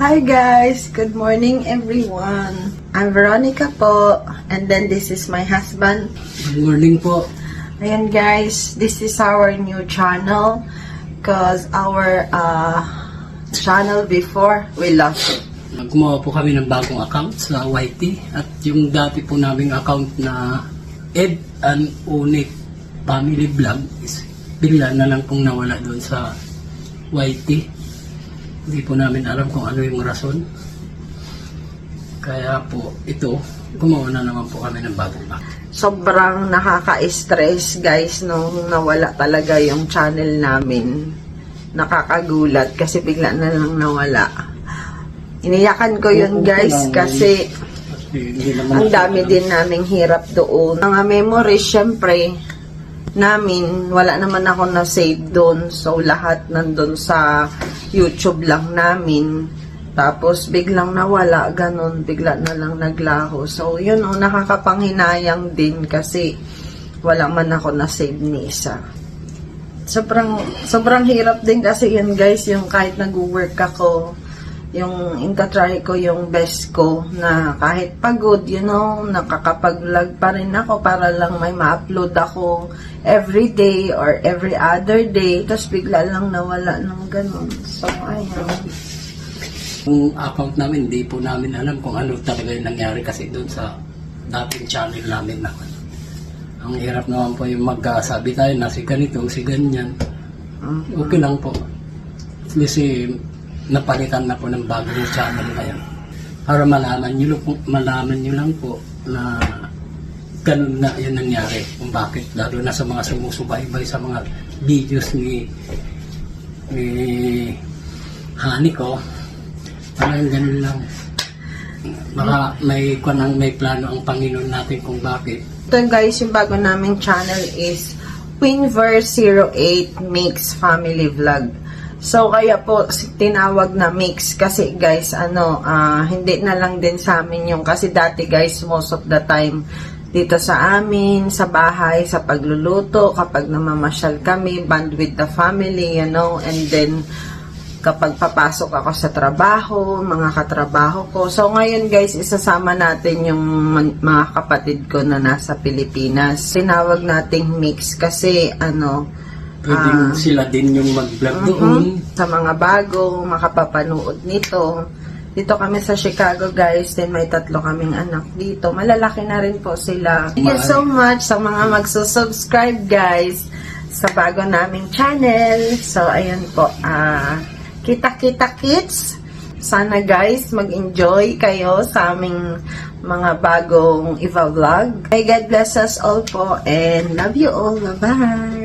Hi guys! Good morning everyone! I'm Veronica po, and then this is my husband. Good morning po. Ayan guys, this is our new channel because our channel before, we lost it. Gumawa po kami ng bagong account sa YT at yung dati po naming account na Ed and Unik Family Vlog is bigla na lang pong nawala doon sa YT. Hindi po namin alam kung ano yung rason. Kaya po ito, gumawa na naman po kami ng bagong account. Sobrang nakaka-stress guys nung nawala talaga yung channel namin. Nakakagulat kasi bigla na lang nawala. Iniyakan ko yun guys kasi ang dami din naming hirap doon. Mga memories syempre namin, wala naman ako na-save doon. So lahat nandun sa YouTube lang namin. Tapos biglang nawala, ganun, bigla na lang naglaho. So yun, nakakapanghinayang din kasi wala man ako na-save ni isa. Sobrang hirap din kasi yun guys, yung kahit nag-work ako, yung intatry ko yung best ko na kahit pagod, nakakapag-vlog pa rin ako para lang may ma-upload ako every day or every other day. Tapos bigla lang nawala ng ganun. So, ayun. Yung account namin, hindi po namin alam kung ano talaga yung nangyari kasi doon sa dating channel namin na. Ang hirap naman po yung magsabi tayo na si ganito, si ganyan. Okay lang po. Kasi napalitan na po ng bagong channel ngayon. Para malaman nyo lang po na ganun na yun nangyari. Kung bakit, lalo na sa mga sumusubaybay sa mga videos ni Hani ko. Parang ganun lang. Baka may plano ang Panginoon natin kung bakit. Ito guys, yung bago naming channel is Queenverse08 Mix Family Vlog. So, kaya po, tinawag na mix kasi guys, hindi na lang din sa amin yung, kasi dati guys, most of the time, dito sa amin, sa bahay, sa pagluluto, kapag namamasyal kami, band with the family, and then, kapag papasok ako sa trabaho, mga katrabaho ko. So, ngayon guys, isasama natin yung mga kapatid ko na nasa Pilipinas. Tinawag nating mix kasi, Pwedeng sila din yung mag-vlog doon. Sa mga bago, makapapanood nito. Dito kami sa Chicago guys, then may 3 kaming anak dito. Malalaki na rin po sila. Thank you so much sa mga magsusubscribe guys sa bago naming channel. So, ayun po. Kita-kita kids. Sana guys, mag-enjoy kayo sa aming mga bagong i-vlog. May God bless us all po and love you all. Bye-bye!